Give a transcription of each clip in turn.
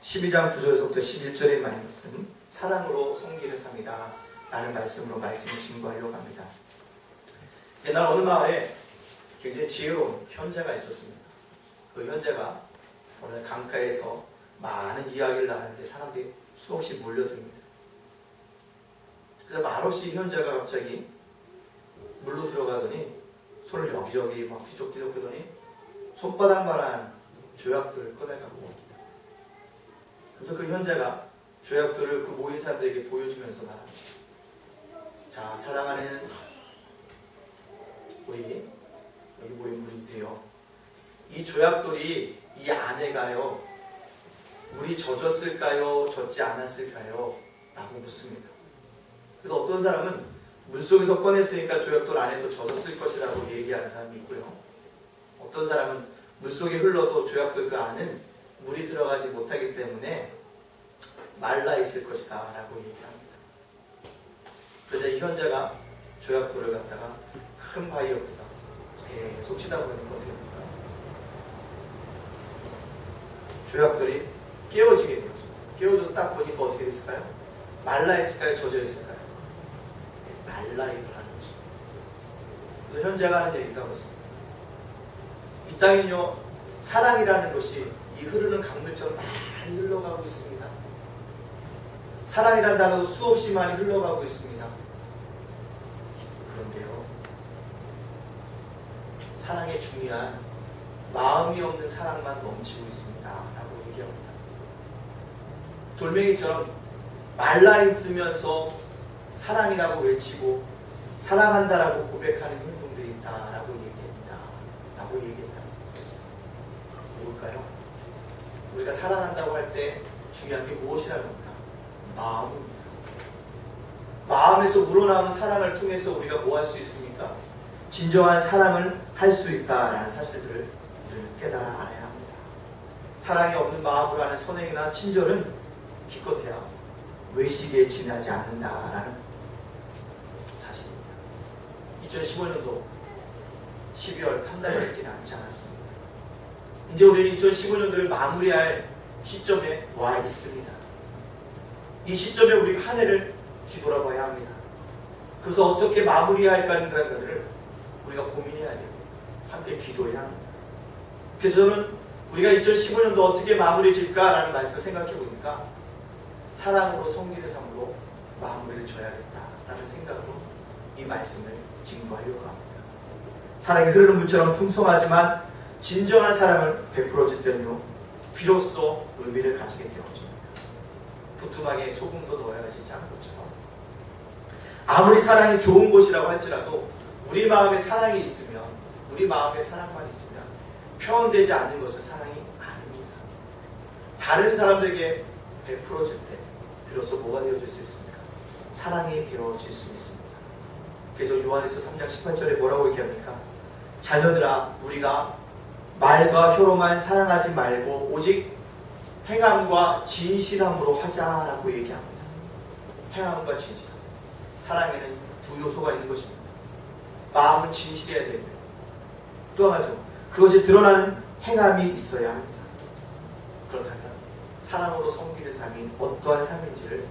12장 9절에서부터 11절의 말씀, 사랑으로 섬기는 삶이다 라는 말씀으로 말씀을 증거하려고 합니다. 옛날 어느 마을에 굉장히 지혜로운 현자가 있었습니다. 그 현자가 어느 강가에서 많은 이야기를 나누는데 사람들이 수없이 몰려듭니다. 그래서 말없이 현자가 갑자기 물로 들어가더니 손을 여기저기 막 뒤적뒤적 하더니 손바닥만한 조약들을 꺼내갖고, 그래서 그 현자가 조약들을 그 모인 사람들에게 보여주면서 말합니다. 자, 사랑하는 우리 여기 모인 분인데요, 이 조약돌이 이 안에가요 물이 젖었을까요, 젖지 않았을까요? 라고 묻습니다. 그래서 어떤 사람은 물속에서 꺼냈으니까 조약돌 안에도 젖었을 것이라고 얘기하는 사람이 있고요, 어떤 사람은 물속에 흘러도 조약돌 그 안은 물이 들어가지 못하기 때문에 말라 있을 것이다 라고 얘기합니다. 그러자 이 현자가 조약돌을 갖다가 큰 바위 옆에다 계속 치다보니까 어떻게 됩니까? 조약돌이 깨어지게 되죠. 깨어져 딱 보니까 어떻게 됐을까요? 말라 있을까요? 젖어 있을까요? 말라 있더라는 거죠. 그래서 현자가 하는 얘기가 그렇습니다. 이 땅은요, 사랑이라는 것이 이 흐르는 강물처럼 많이 흘러가고 있습니다. 사랑이라는 단어도 수없이 많이 흘러가고 있습니다. 그런데요, 사랑의 중요한 마음이 없는 사랑만 넘치고 있습니다 라고 얘기합니다. 돌멩이처럼 말라있으면서 사랑이라고 외치고 사랑한다라고 고백하는 행동들이 있다라고 얘기합니다 라고 얘기했다. 뭘까요? 우리가 사랑한다고 할 때 중요한 게 무엇이라는 겁니까? 마음입니다. 마음에서 우러나오는 사랑을 통해서 우리가 뭐 할 수 있습니까? 진정한 사랑을 할 수 있다라는 사실들을 깨달아 알아야 합니다. 사랑이 없는 마음으로 하는 선행이나 친절은 기껏해야 외식에 지나지 않는다라는 사실입니다. 2015년도 12월 한 달이 있긴 않지 않았습니다. 이제 우리는 2015년도를 마무리할 시점에 와 있습니다. 이 시점에 우리가 한 해를 뒤돌아봐야 합니다. 그래서 어떻게 마무리할까를 우리가 고민해야 되고 함께 기도해야 합니다. 그래서 저는 우리가 2015년도 어떻게 마무리 질까라는 말씀을 생각해 보니까 사랑으로 섬기는 삶으로 마무리를 져야겠다라는 생각으로 이 말씀을 증거하려고 합니다. 사랑이 흐르는 물처럼 풍성하지만 진정한 사랑을 베풀어질 때는요, 비로소 의미를 가지게 되어집니다. 부뚜막에 소금도 넣어야지 짠 것처럼 아무리 사랑이 좋은 곳이라고 할지라도 우리 마음에 사랑이 있으면, 우리 마음에 사랑만 있으면 표현되지 않는 것은 사랑이 아닙니다. 다른 사람들에게 베풀어질 때 비로소 뭐가 되어질 수 있습니까? 사랑이 되어질 수 있습니다. 그래서 요한일서 3장 18절에 뭐라고 얘기합니까? 자녀들아, 우리가 말과 혀로만 사랑하지 말고 오직 행함과 진실함으로 하자라고 얘기합니다. 행함과 진실함. 사랑에는 두 요소가 있는 것입니다. 마음은 진실해야 되고요, 또 하나죠, 그것이 드러나는 행함이 있어야 합니다. 그렇다면 사랑으로 섬기는 삶이 어떠한 삶인지를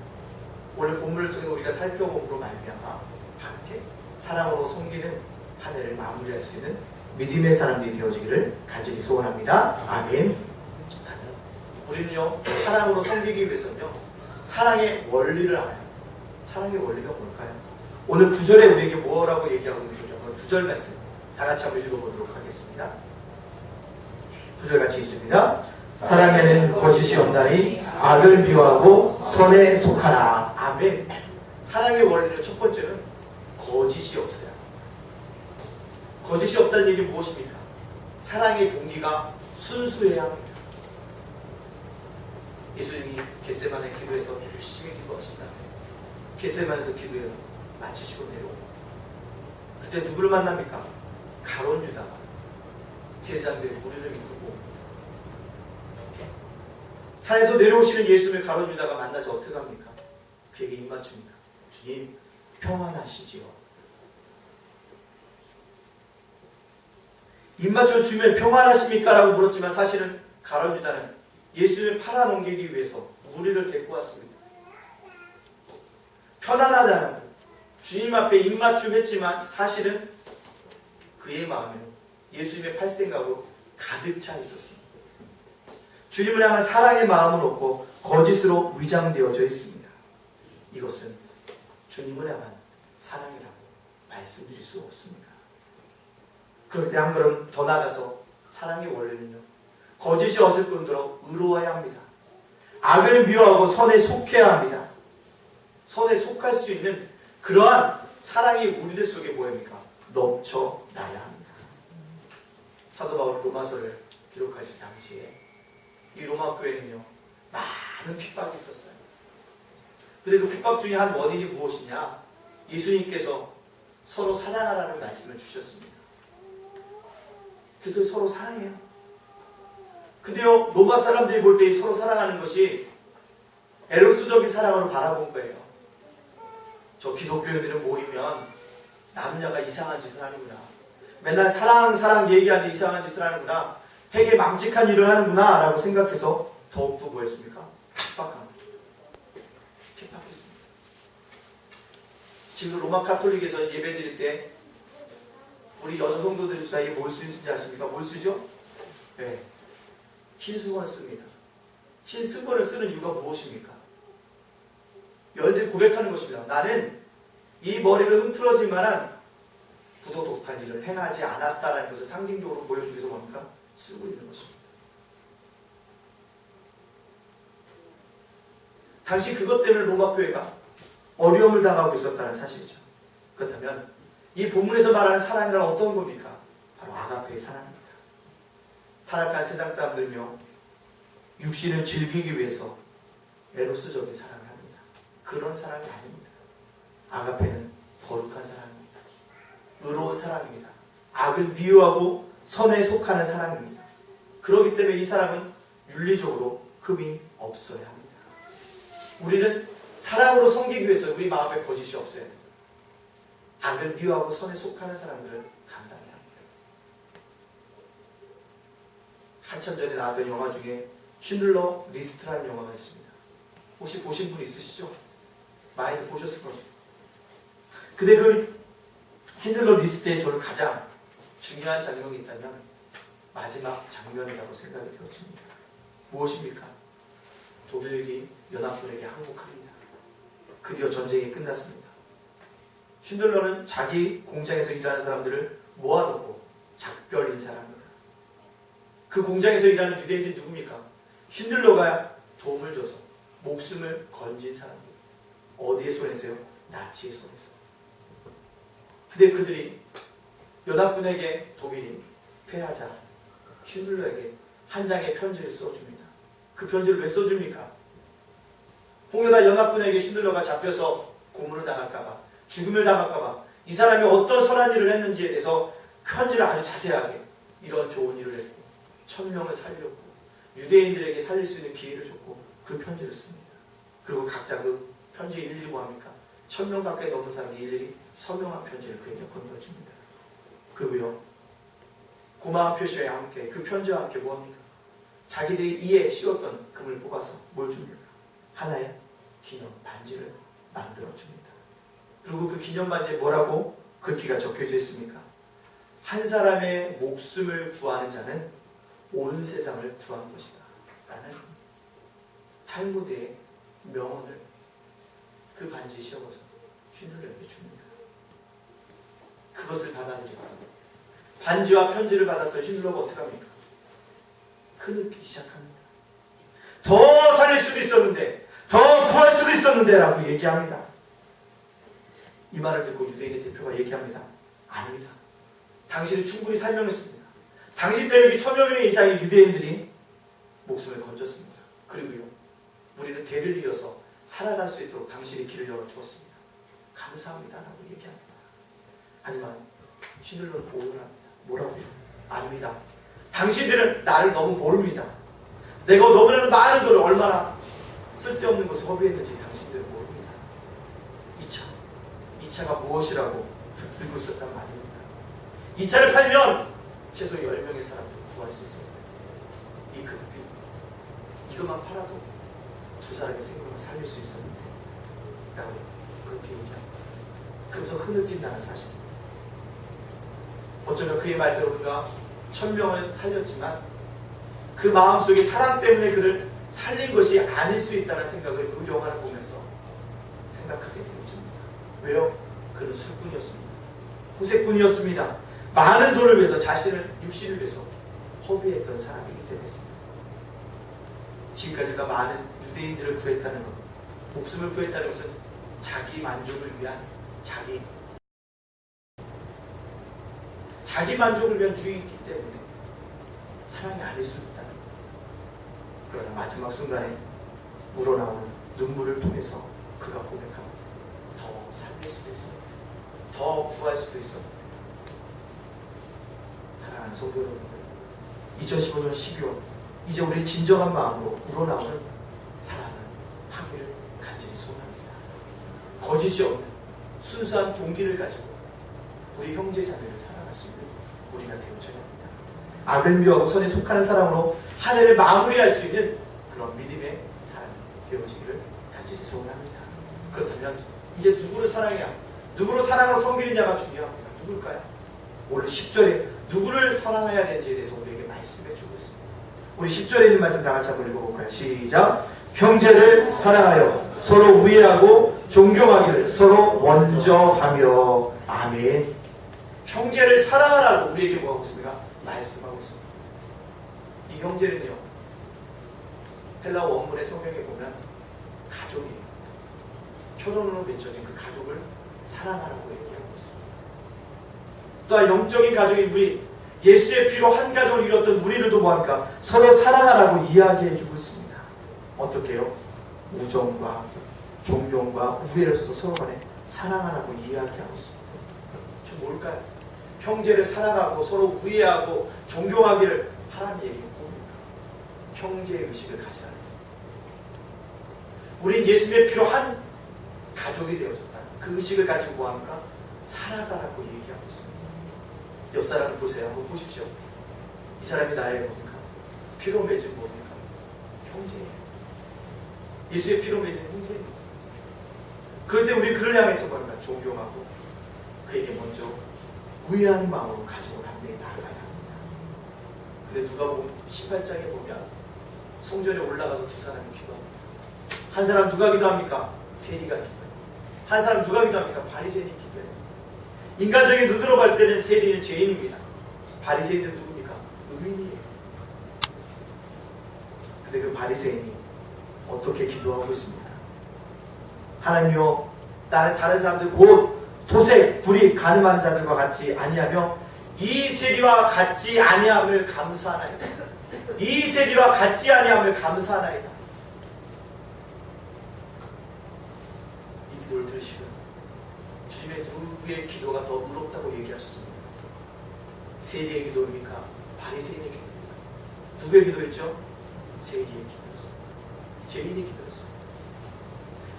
오늘 본문을 통해 우리가 살펴봄으로 말미암아 함께 사랑으로 섬기는 한 해를 마무리할 수 있는 믿음의 사람들이 되어지기를 간절히 소원합니다. 아멘. 우리는요, 사랑으로 섬기기 위해서는요, 사랑의 원리를 알아요. 사랑의 원리가 뭘까요? 오늘 9절에 우리에게 뭐라고 얘기하고 있는지 9절 말씀 다 같이 한번 읽어보도록 하겠습니다. 9절 같이 있습니다. 사랑에는 거짓이 없나니 악을 미워하고 선에 속하라. 아멘. 사랑의 원리는 첫 번째는 거짓이 없어요. 거짓이 없다는 얘기는 무엇입니까? 사랑의 동기가 순수해야 합니다. 예수님이 겟세마네 기도해서 열심히 기도하신다. 겟세마네에서 기도해 마치시고 내려오고, 그때 누구를 만납니까? 가룟 유다가 제사장들이 무리를 이끌고 산에서 내려오시는 예수님을 가룟 유다가 만나서 어떻게 합니까? 그에게 입맞춥니다. 주님, 평안하시지요. 입맞춰 주면 평안하십니까? 라고 물었지만 사실은 가룟 유다는 예수님을 팔아넘기기 위해서 무리를 데리고 왔습니다. 편안하다는 것, 주님 앞에 입맞춤했지만 사실은 그의 마음에는 예수님의 팔 생각으로 가득 차 있었습니다. 주님을 향한 사랑의 마음은 없고 거짓으로 위장되어져 있습니다. 이것은 주님을 향한 사랑이라고 말씀드릴 수 없습니다. 그럴 때 한 걸음 더 나가서 사랑의 원리는요, 거짓이 없을 뿐더러 의로워야 합니다. 악을 미워하고 선에 속해야 합니다. 선에 속할 수 있는 그러한 사랑이 우리들 속에 뭐입니까? 넘쳐나야 합니다. 사도 바울 로마서를 기록하실 당시에 이 로마 교회는요, 많은 핍박이 있었어요. 근데 그 핍박 중에 한 원인이 무엇이냐? 예수님께서 서로 사랑하라는 말씀을 주셨습니다. 그래서 서로 사랑해요. 근데요, 로마 사람들이 볼 때 서로 사랑하는 것이 에로스적인 사랑으로 바라본 거예요. 저 기독교인들은 모이면 남녀가 이상한 짓을 하는구나. 맨날 사랑 얘기하는 이상한 짓을 하는구나. 되게 망측한 일을 하는구나 라고 생각해서 더욱더 뭐했습니까? 핍박합니다. 핍박했습니다. 지금 로마 카톨릭에서 예배 드릴 때 우리 여자 성도들 사이에 뭘 쓰는지 아십니까? 뭘 쓰죠? 네. 흰 수건을 씁니다. 흰 수건을 쓰는 이유가 무엇입니까? 여인들이 고백하는 것입니다. 나는 이 머리를 흐트러질 만한 부도덕한 일을 행하지 않았다라는 것을 상징적으로 보여주기 위해서 뭡니까? 쓰고 있는 것입니다. 당시 그것 때문에 로마 교회가 어려움을 당하고 있었다는 사실이죠. 그렇다면 이 본문에서 말하는 사랑이란 어떤 겁니까? 바로 아가페의 사랑입니다. 타락한 세상 사람들은요, 육신을 즐기기 위해서 에로스적인 사랑을 합니다. 그런 사랑이 아닙니다. 아가페는 거룩한 사랑입니다. 의로운 사랑입니다. 악을 미워하고 선에 속하는 사랑입니다. 그렇기 때문에 이 사랑은 윤리적으로 흠이 없어야 합니다. 우리는 사랑으로 섬기기 위해서 우리 마음에 거짓이 없어야 됩니다. 악을 미워하고 선에 속하는 사람들을 감당해야 합니다. 한참 전에 나왔던 영화 중에 쉰들러 리스트라는 영화가 있습니다. 혹시 보신 분 있으시죠? 많이들 보셨을 거죠. 근데 그 쉰들러 리스트에 저는 가장 중요한 장면이 있다면 마지막 장면이라고 생각이 되어집니다. 무엇입니까? 독일이 연합군에게 항복합니다. 드디어 전쟁이 끝났습니다. 쉰들러는 자기 공장에서 일하는 사람들을 모아놓고 작별 인사합니다. 그 공장에서 일하는 유대인들이 누굽니까? 쉰들러가 도움을 줘서 목숨을 건진 사람들. 어디의 손에서요? 나치의 손에서. 근데 그들이 연합군에게 독일이 패하자 쉰들러에게 한 장의 편지를 써줍니다. 그 편지를 왜 써줍니까? 홍해나 연합군에게 쉰들러가 잡혀서 고문을 당할까봐, 죽음을 당할까봐, 이 사람이 어떤 선한 일을 했는지에 대해서 편지를 아주 자세하게, 이런 좋은 일을 했고 1000명을 살렸고 유대인들에게 살릴 수 있는 기회를 줬고 그 편지를 씁니다. 그리고 각자 그 편지에 일일이 뭐합니까? 1000명 가까이 넘는 사람이 일일이 서명한 편지를 그에게 건너줍니다. 그리고요, 고마운 표시와 함께 그 편지와 함께 뭐합니까? 자기들이 이에 씌웠던 금을 뽑아서 뭘 줍니까? 하나의 기념 반지를 만들어줍니다. 그리고 그 기념 반지에 뭐라고 글귀가 적혀져 있습니까? 한 사람의 목숨을 구하는 자는 온 세상을 구한 것이다 라는 탈무드의 명언을 그 반지에 씌워서 쉰들러에게 줍니다. 그것을 받아들이고 반지와 편지를 받았던 쉰들러가 어떻게 합니까? 크느끼기 시작합니다. 더 살릴 수도 있었는데, 더 구할 수도 있었는데 라고 얘기합니다. 이 말을 듣고 유대인의 대표가 얘기합니다. 아닙니다. 당신은 충분히 설명했습니다. 당신 때문에 1000여 명 이상의 유대인들이 목숨을 건졌습니다. 그리고요, 우리는 대를 이어서 살아갈 수 있도록 당신이 길을 열어주었습니다. 감사합니다 라고 얘기합니다. 하지만 쉰들러는 오열합니다. 뭐라고요? 아닙니다. 당신들은 나를 너무 모릅니다. 내가 너무나도 많은 돈을 얼마나 쓸데없는 것을 허비했는지 당신들은 모릅니다. 2차가 무엇이라고 붙들고 있었단 말입니다. 2차를 팔면 최소 10명의 사람들을 구할 수 있었어요. 이 급비, 이것만 팔아도 두 사람의 생명을 살릴 수 있었는데 라고 그렇게 얘기합니다. 그래서 흐느낀다는 사실. 어쩌면 그의 말대로 그가 1000명을 살렸지만 그 마음속에 사랑 때문에 그를 살린 것이 아닐 수 있다는 생각을 그 영화를 보면서 생각하게 되어집니다. 왜요? 그는 술꾼이었습니다. 호색꾼이었습니다. 많은 돈을 위해서 자신을 육신을 위해서 허비했던 사람이기 때문이었습니다. 지금까지가 많은 유대인들을 구했다는 것, 목숨을 구했다는 것은 자기 만족을 위한 자기 만족을 위한 주의이기 때문에 사랑이 아닐 수 있다는 것. 그러나 마지막 순간에 우러나오는 눈물을 통해서 그가 고백합니다. 더 살릴 수도 있습니다. 더 구할 수도 있습니다. 사랑하는 성도 여러분들, 2015년 12월 이제 우리 진정한 마음으로 우러나오는 사랑을 하기를 간절히 소원합니다. 거짓이 없는 순수한 동기를 가지고 우리 형제 자매를 사랑할 수 있는 우리가 되어져야 합니다. 아벨묘하고 선에 속하는 사랑으로 한 해를 마무리할 수 있는 그런 믿음의 사람이 되어지기를 간절히 소원합니다. 그렇다면 이제 누구를 사랑해야, 누구를 사랑으로 섬기느냐가 중요합니다. 누굴까요? 오늘 10절에 누구를 사랑해야 되는지에 대해서 우리에게 말씀해 주고 있습니다. 우리 10절에 있는 말씀 다 같이 한번 읽어볼까요? 시작! 형제를 사랑하여 서로 우애하고 존경하기를 서로 먼저 하며. 아멘. 형제를 사랑하라고 우리에게 뭐하고 있습니까? 말씀하고 있습니다. 이 형제는요, 헬라 원문의 성경에 보면 가족이에요. 결혼으로 맺혀진 그 가족을 사랑하라고 얘기하고 있습니다. 또한 영적인 가족인 우리, 예수의 피로 한 가족을 이뤘던 우리들도 뭐합니까? 서로 사랑하라고 이야기해주고 있습니다. 어떻게 해요? 우정과 존경과 우애로서 서로 간에 사랑하라고 이야기하고 있습니다. 저 뭘까요? 형제를 사랑하고 서로 우애하고 존경하기를 하라는 얘기는 뭡니까? 형제의 의식을 가지라는 거예요. 우린 예수의 피로 한 가족이 되어졌다. 그 의식을 가지고 뭐합니까? 살아가라고 얘기하고 있습니다. 옆 사람을 보세요. 한번 보십시오. 이 사람이 나의 뭡니까? 피로 맺은 뭡니까? 형제예요. 예수의 피로 맺은 형제입니다. 그럴 때 우리 그를 향해서 뭡니까? 존경하고 그에게 먼저 우애하는 마음으로 가지고 담대히 나아가야 합니다. 근데 누가복음 18장에 보면 성전에 올라가서 두 사람이 기도합니다. 한 사람 누가 기도합니까? 세리가 기도해요. 한 사람 누가 기도합니까? 바리새인이 기도해요. 인간적인 눈으로 볼 때는 세리는 죄인입니다. 바리새인은 누굽니까? 의인이에요. 근데 그 바리새인이 어떻게 기도하고 있습니까? 하나님이여, 나는 다른 사람들 곧 도색, 불이, 가늠한 자들과 같지 아니하며 이 세리와 같지 아니함을 감사하나이다. 이 세리와 같지 아니함을 감사하나이다. 이 기도를 들으시고 주님의 누구의 기도가 더 의롭다고 얘기하셨습니까? 세리의 기도입니까? 바리새인의 기도입니까? 누구의 기도였죠? 세리의 기도였습니다. 죄인의 기도였습니다.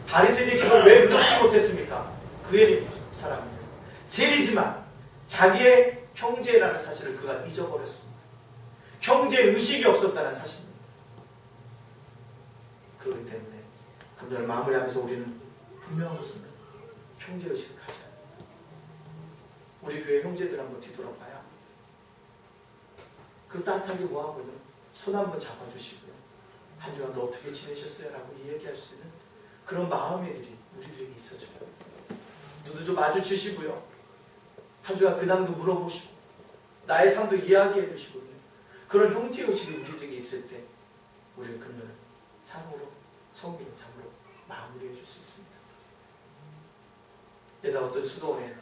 바리새인의 기도를 왜 의롭지 못했습니까? 그의 사람이에요. 세리지만 자기의 형제라는 사실을 그가 잊어버렸습니다. 형제 의식이 없었다는 사실입니다. 그렇기 때문에 금전을 마무리하면서 우리는 분명한 것은 형제 의식을 가져야 합니다. 우리 교회 형제들 한번 뒤돌아봐야 그 따뜻하게 뭐하고요? 손 한번 잡아주시고요. 한 주간도 어떻게 지내셨어요? 라고 이야기할 수 있는 그런 마음들이 우리들에게 있어져요. 눈도 좀 마주치시고요. 한 주간 근황도 물어보시고 나의 삶도 이야기해 주시고요. 그런 형제의식이 우리들에게 있을 때 우리는 금년을 삶으로 성기는 삶으로 마무리해 줄 수 있습니다. 옛날 어떤 수도원에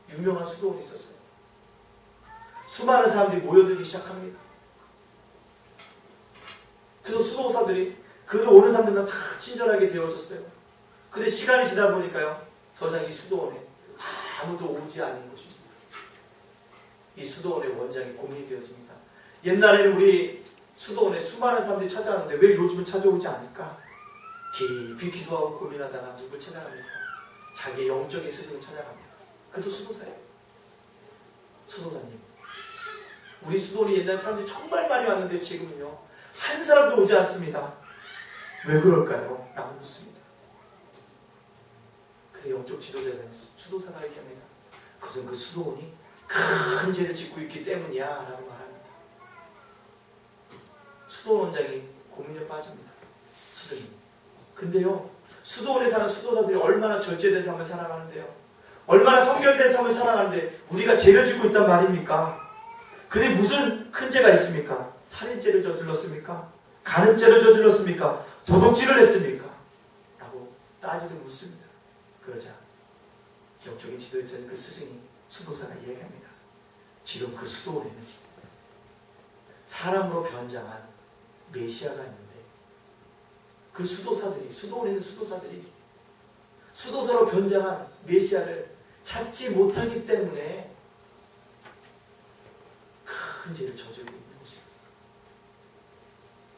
유명한 수도원이 있었어요. 수많은 사람들이 모여들기 시작합니다. 그래서 수도사들이 그들 오는 사람들은 다 친절하게 되어졌어요. 근데 시간이 지나 보니까요, 더 이상 이 수도원에 아무도 오지 않는 것이죠. 이 수도원의 원장이 고민이 되어집니다. 옛날에는 우리 수도원에 수많은 사람들이 찾아왔는데 왜 요즘은 찾아오지 않을까? 깊이 기도하고 고민하다가 누굴 찾아갑니까? 자기의 영적인 스승을 찾아갑니다. 그도 수도사예요. 수도사님, 우리 수도원이 옛날 사람들이 정말 많이 왔는데 지금은요, 한 사람도 오지 않습니다. 왜 그럴까요? 라고 묻습니다. 근데 영적 지도자는 수도사가 얘기합니다. 그것은 그 수도원이 큰 죄를 짓고 있기 때문이야 라고 말합니다. 수도원 원장이 고민에 빠집니다. 선생님, 근데요, 수도원에 사는 수도사들이 얼마나 절제된 삶을 살아가는데요, 얼마나 성결된 삶을 살아가는데 우리가 죄를 짓고 있단 말입니까? 근데 무슨 큰 죄가 있습니까? 살인죄를 저질렀습니까? 간음죄를 저질렀습니까? 도둑질을 했습니까? 라고 따지듯 묻습니다. 그러자 영적인 지도자인 그 스승이, 수도사가 얘기합니다. 지금 그 수도원에는 사람으로 변장한 메시아가 있는데 그 수도사들이, 수도원에 있는 수도사들이 수도사로 변장한 메시아를 찾지 못하기 때문에 큰 죄를 저지르고 있는 것입니다.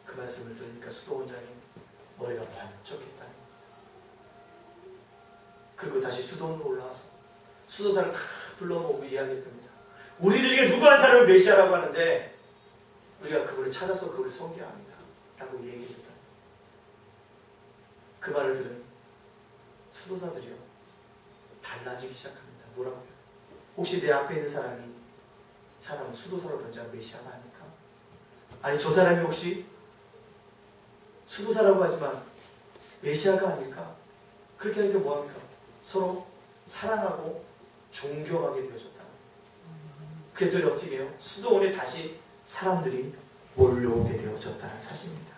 그 말씀을 들으니까 수도원장이 머리가 번쩍했다는 겁니다. 그리고 다시 수도원으로 올라와서 수도사를 다 불러모으고 이야기했답니다. 우리들 중에 누구 한 사람을 메시아라고 하는데 우리가 그분을 찾아서 그분을 섬겨야 합니다 라고 얘기했다. 그 말을 들은 수도사들이요, 달라지기 시작합니다. 뭐라고요? 혹시 내 앞에 있는 사람은 수도사로 변장한 메시아가 아닐까? 아니, 저 사람이 혹시 수도사라고 하지만 메시아가 아닐까? 그렇게 하니까 뭐합니까? 서로 사랑하고 존경하게 되어졌다. 그랬더니 어떻게 해요? 수도원에 다시 사람들이 몰려오게 되어졌다는 사실입니다.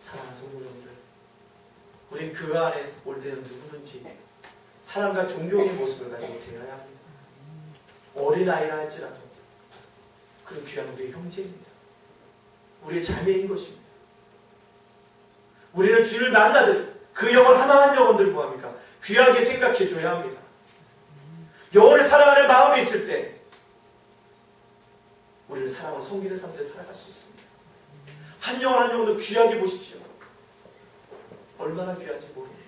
사랑하는 성도님들, 우리 교회 안에 올 때는 누구든지 사랑과 존경의 모습을 가지고 되어야 합니다. 어린아이라 할지라도 그런 귀한 우리의 형제입니다. 우리의 자매인 것입니다. 우리는 주를 만나듯 그 영혼 하나한 영혼들 뭐합니까? 귀하게 생각해 줘야 합니다. 영혼을 사랑하는 마음이 있을 때 우리는 사랑을 섬기는 삶들을 살아갈 수 있습니다. 한 영혼 한 영혼도 귀하게 보십시오. 얼마나 귀한지 모릅니다.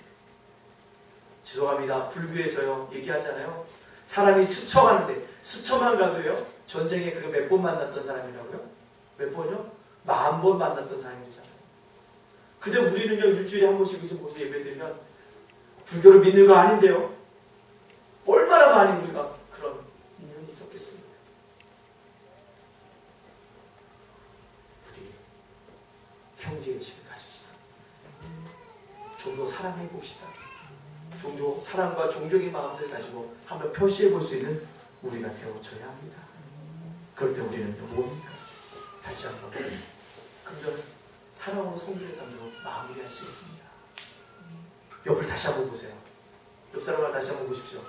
죄송합니다. 불교에서요 얘기하잖아요. 사람이 스쳐가는데 스쳐만 가도요 전생에 그거 몇 번 만났던 사람이라고요? 몇 번요? 10,000번 만났던 사람이잖아요. 근데 우리는요 일주일에 한 번씩 여기서 모여서 예배드리면 불교를 믿는 거 아닌데요, 얼마나 많이 우리가 그런 인연이 있었겠습니까? 부디 형제의식을 가집시다. 좀 더 사랑해 봅시다. 좀 더 사랑과 존경의 마음을 가지고 한번 표시해 볼 수 있는 우리가 되어줘야 합니다. 그럴 때 우리는 뭡니까? 다시 한번 금전 사랑으로 섬기는 삶으로 마무리할 수 있습니다. 옆을 다시 한번 보세요. 옆 사람을 다시 한번 보십시오.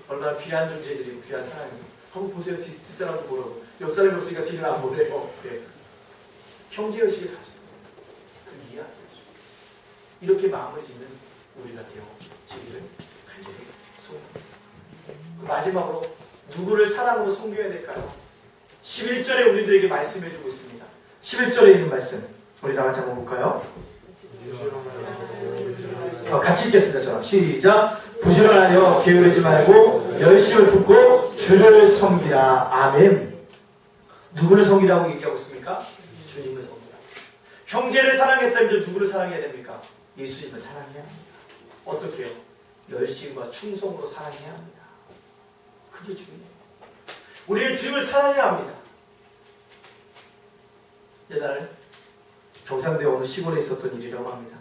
얼마나 귀한 존재들이고 귀한 사람이고. 한번 보세요. 뒷사람도 보라고. 옆 사람이 없으니까 뒤는 안 보네요. 네. 형제의식을 가지고 그 이해하죠. 이렇게 마음을 짓는 우리가 되어지기를 간절히 소원합니다. 마지막으로 누구를 사랑으로 섬겨야 될까요? 11절에 우리들에게 말씀해주고 있습니다. 11절에 있는 말씀 우리 다 같이 한번 볼까요? 같이 읽겠습니다. 저랑 시작. 부지런하여 게으르지 말고 열심을 붓고 주를 섬기라. 아멘. 누구를 섬기라고 얘기하고 있습니까? 주님을 섬기라. 형제를 사랑했다면 이제 누구를 사랑해야 됩니까? 예수님을 사랑해야 합니다. 어떻게 해요? 열심과 충성으로 사랑해야 합니다. 그게 중요해요. 우리는 주님을 사랑해야 합니다. 옛날 경상도의 어느 시골에 있었던 일이라고 합니다.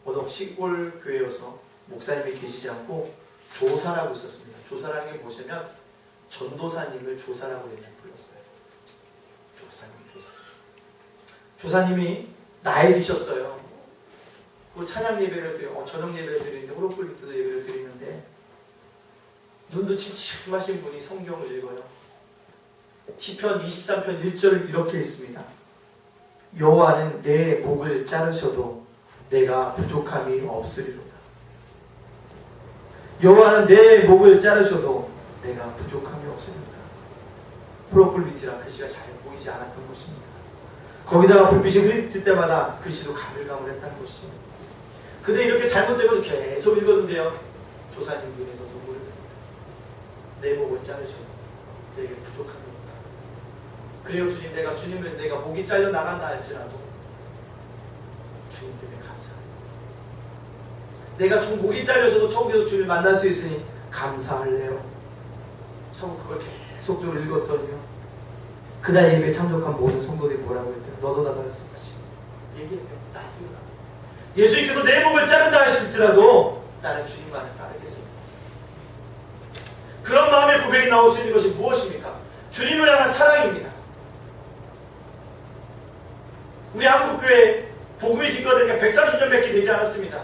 어느 시골 교회여서 목사님이 계시지 않고 조사라고 있었습니다. 조사라는 게 뭐냐면 전도사님을 조사라고 옛날에 불렀어요. 조사님이 나이 드셨어요. 그 찬양 예배를 저녁 예배를 드리는데 호로불 밑에서 예배를 드리는데 눈도 침침하신 분이 성경을 읽어요. 시편 23편 1절 이렇게 있습니다. 여호와는 내 목을 자르셔도 내가 부족함이 없으리로다. 여호와는 내 목을 자르셔도 내가 부족함이 없으리로다. 호로불 밑이라 글씨가 잘 보이지 않았던 것입니다. 거기다가 불빛이 흐릿할 때마다 글씨도 가물가물했다는 것이죠. 근데 이렇게 잘못되고 계속 읽었는데요, 조사님 눈에서 눈물을 흘립니다. 내 목을 자르셔도 내게 부족함이 없다. 그래요 주님, 내가 목이 잘려 나간다 할지라도 주님 때문에 감사합니다. 내가 목이 잘려서도 처음부터 주님을 만날 수 있으니 감사할래요. 참 그걸 계속적으로 읽었더니요. 그날 예배에 참석한 모든 성도들이 뭐라고 했대요? 너도 나도 같이 얘기했대요. 나도요. 예수님께서 내 목을 자른다 하실지라도 나는 주님만을 따르겠습니다. 그런 마음의 고백이 나올 수 있는 것이 무엇입니까? 주님을 향한 사랑입니다. 우리 한국교회 복음이 증거된 게 130년밖에 되지 않았습니다.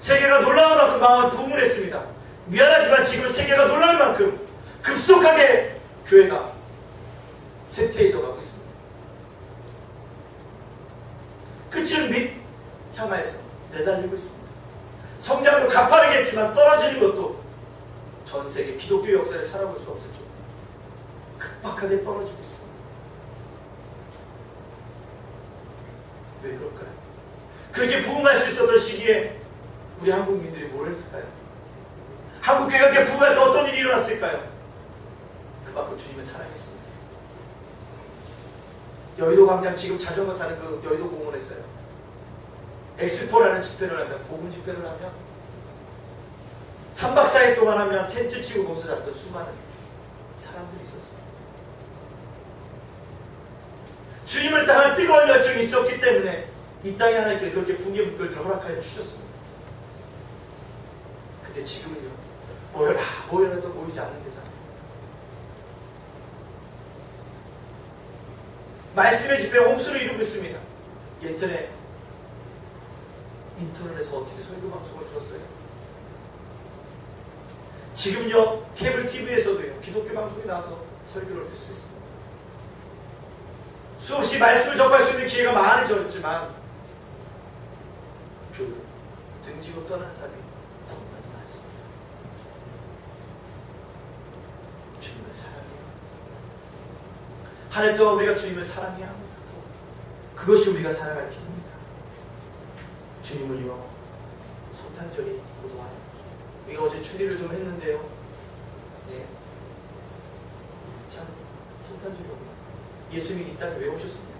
세계가 놀라울 만큼 마음을 부흥을 했습니다. 미안하지만 지금 세계가 놀라울 만큼 급속하게 교회가 쇠퇴해져 가고 있습니다. 끝을 밑 향하여서 내달리고 있습니다. 성장도 가파르겠지만 떨어지는 것도 전 세계 기독교 역사를 찾아볼 수 없을 정도로 급박하게 떨어지고 있습니다. 왜 그럴까요? 그렇게 부흥할 수 있었던 시기에 우리 한국민들이 뭘 했을까요? 한국교회가 그렇게 부흥할 때 어떤 일이 일어났을까요? 그만큼 주님을 사랑했습니다. 여의도 광장 지금 자전거 타는 그 여의도 공원에서요. 엑스포라는 집회를 하면, 복음 집회를 하면 3박 4일 동안 하면 텐트 치고 거기서 잡던 수많은 사람들이 있었습니다. 주님을 향한 뜨거운 열정이 있었기 때문에 이 땅에 하나님께 그렇게 붕괴 물결들을 허락하여 주셨습니다. 근데 지금은요, 모여라 모여라도 모이지 않는 데잖아요. 말씀의 집회에 홍수를 이루고 있습니다. 인터넷에서 어떻게 설교 방송을 들었어요? 지금요, 케이블 TV에서도요, 기독교 방송이 나와서 설교를 들 수 있습니다. 수없이 말씀을 접할 수 있는 기회가 많아졌지만 교회를 등지고 떠난 사람이 너무나도 많습니다. 주님을 사랑해요. 한 해 동안 우리가 주님을 사랑해야 합니다. 그것이 우리가 살아갈 길입니다. 주님은요, 성탄절이 곧 와요. 우리가 어제 추리를 좀 했는데요. 네. 참, 성탄절이 오구나. 예수님이 이 땅에 왜 오셨습니까?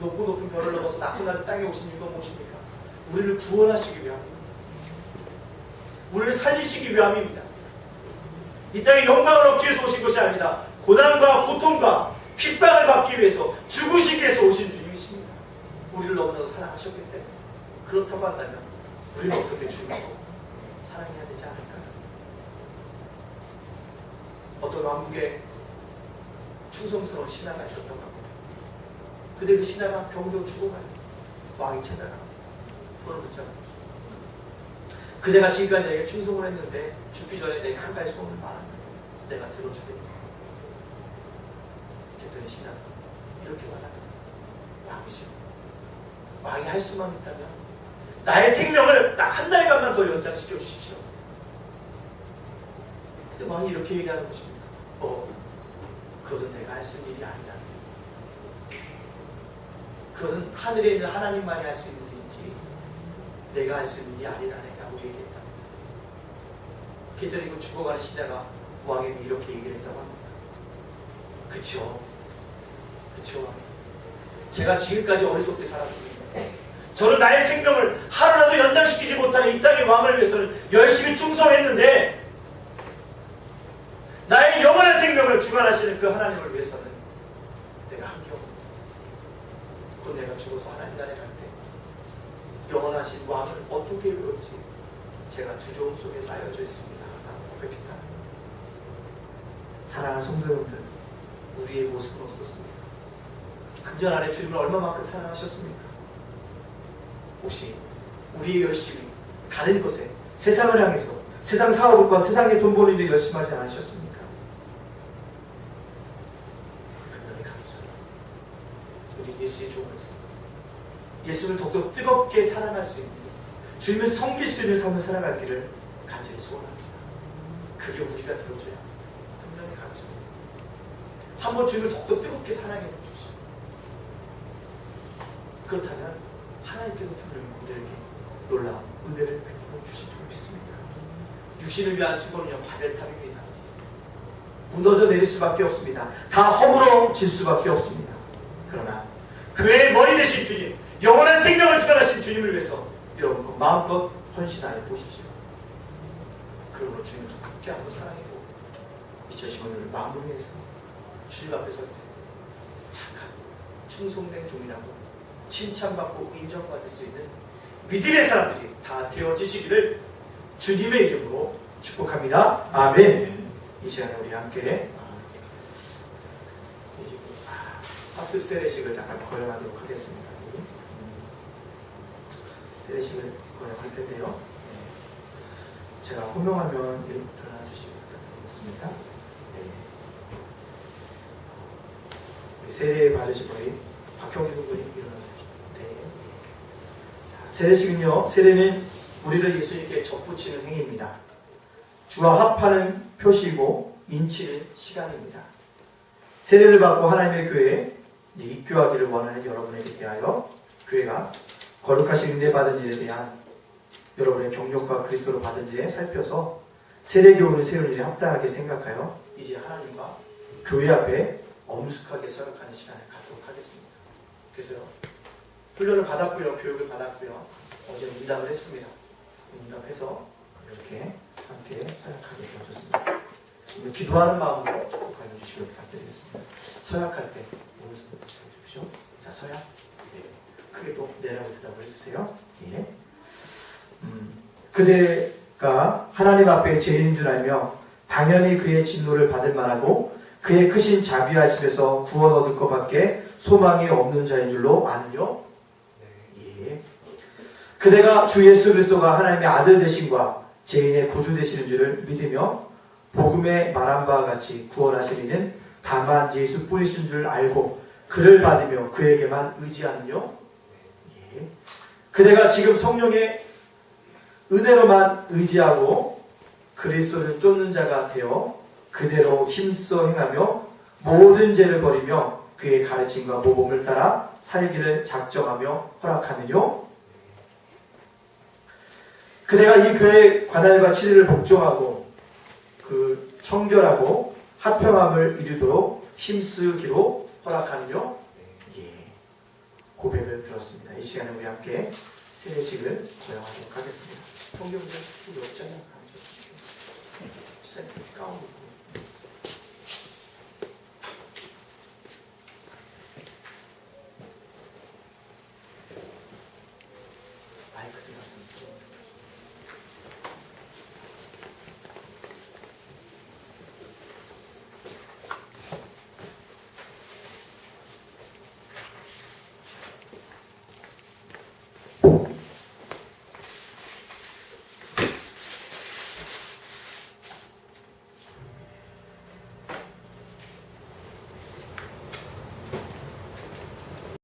높은 별을 넘어서 낮은 낮은 땅에 오신 이유가 무엇입니까? 우리를 구원하시기 위함입니다. 우리를 살리시기 위함입니다. 이 땅에 영광을 얻기 위해서 오신 것이 아닙니다. 고난과 고통과 핍박을 받기 위해서, 죽으시기 위해서 오신 주님이십니다. 우리를 너무나도 사랑하셨기 때문에. 그렇다고 한다면 우리는 어떻게 주님을 사랑해야 되지 않을까요? 어떤 왕국에 충성스러운 신하가 있었던 겁니다. 근데 그 신하가 병으로 죽어가요. 왕이 찾아가 손을 붙잡아. 그대가 지금까지 내게 충성을 했는데 죽기 전에 내게 한 가지 소원을 말합니다. 내가 들어주겠다. 그랬더니 신하가 이렇게 말합니다. 왕이시여, 왕이 할 수만 있다면 나의 생명을 딱 한 달간만 더 연장시켜 주십시오. 근데 왕이 이렇게 얘기하는 것입니다. 그것은 내가 할 수 있는 일이 아니다. 그것은 하늘에 있는 하나님만이 할 수 있는 일이지 내가 할 수 있는 일이 아니라고 얘기했다. 그랬더니 그 죽어가는 신하가 왕에게 이렇게 얘기를 했다고 합니다. 그쵸? 제가 지금까지 어리석게 살았습니다. 저는 나의 생명을 하루라도 연장시키지 못하는 이 땅의 왕을 위해서는 열심히 충성했는데 나의 영원한 생명을 주관하시는 그 하나님을 위해서는 내가 한게 없다. 곧 내가 죽어서 하나님 나라에 갈 때 영원하신 왕을 어떻게 이룰지 제가 두려움 속에 쌓여져 있습니다. 라고 고백했다. 사랑하는 성도 여러분들, 우리의 모습은 없었습니다. 금전 안에 주님을 얼마만큼 사랑하셨습니까? 혹시 우리의 열심이 다른 것에, 세상을 향해서 세상 사업과 세상에 돈 버는 일에 열심하지 않으셨습니까? 그날의 감사해요. 우리 예수의 종으로서 예수를 더욱더 뜨겁게 사랑할 수 있는, 주님을 섬길 수 있는 삶을 살아가기를 간절히 소원합니다. 그게 우리가 되어줘야 분명히 감사해요. 한번 주님을 더욱더 뜨겁게 사랑해 주십시오. 그렇다면 하나님께서 분명히 우리에게 놀라운 은혜를 베풀어 주실 줄 믿습니다. 유신을 위한 수고는요, 바벨탑입니다. 무너져 내릴 수밖에 없습니다. 다 허물어질 수밖에 없습니다. 그러나 교회의 머리 되신 주님, 영원한 생명을 주관하신 주님을 위해서 여러분 마음껏 헌신하여 보십시오. 그러므로 주님과 함께 한번 사랑해보고 2015년을 마무리해서 주님 앞에 설 때 착한 충성된 종이라고 칭찬받고 인정받을 수 있는 믿음의 사람들이 다 되어지시기를 주님의 이름으로 축복합니다. 아멘. 이 시간에 우리 함께 학습 세례식을 잠깐 거행하도록 하겠습니다. 세례식을 거행할 텐데요. 제가 호명하면 이름부터 나와주시기 부탁드리겠습니다. 우리 세례 받으실 분이 박형준 군이 일어나주십시오. 자, 세례식은요, 세례는 우리를 예수님께 접붙이는 행위입니다. 주와 합하는 표시이고 인치는 시간입니다. 세례를 받고 하나님의 교회에 입교하기를 원하는 여러분에게 대하여 교회가 거룩하신 은혜 받은 일에 대한 여러분의 경력과 그리스도로 받은 일에 살펴서 세례 교훈을 세우는 일에 합당하게 생각하여 이제 하나님과 교회 앞에 엄숙하게 서약하는 시간을 갖도록 하겠습니다. 그래서요, 훈련을 받았고요, 교육을 받았고요, 어제 문답을 했습니다. 문답해서 이렇게 함께 서약하게 되어졌습니다. 기도하는 마음으로 축복하여 주시길 부탁드리겠습니다. 서약할 때 오른손부터 해주십시오. 자, 서약. 네. 크게 또 내라고 대답을 해주세요. 예. 그대가 하나님 앞에 죄인인 줄 알며 당연히 그의 진노를 받을 만하고 그의 크신 자비하심에서 구원 얻을 것밖에 소망이 없는 자인 줄로 아느뇨? 예. 그대가 주 예수 그리스도가 하나님의 아들 되심과 죄인의 구주 되시는 줄을 믿으며 복음에 말한 바와 같이 구원하시리는 다만 예수뿐이신 줄 알고 그를 받으며 그에게만 의지하느뇨? 예. 그대가 지금 성령의 은혜로만 의지하고 그리스도를 쫓는 자가 되어 그대로 힘써 행하며 모든 죄를 버리며 그의 가르침과 모범을 따라 살기를 작정하며 허락하느뇨? 그대가 이 교회 관할과 치리를 복종하고 그 청결하고 화평함을 이루도록 힘쓰기로 허락하느뇨? 예. 고백을 들었습니다. 이 시간에 우리 함께 세례식을 거행하도록 하겠습니다. 성경을 우리 옆자리에 앉아주십시오. 지사님 가운 마이크 좀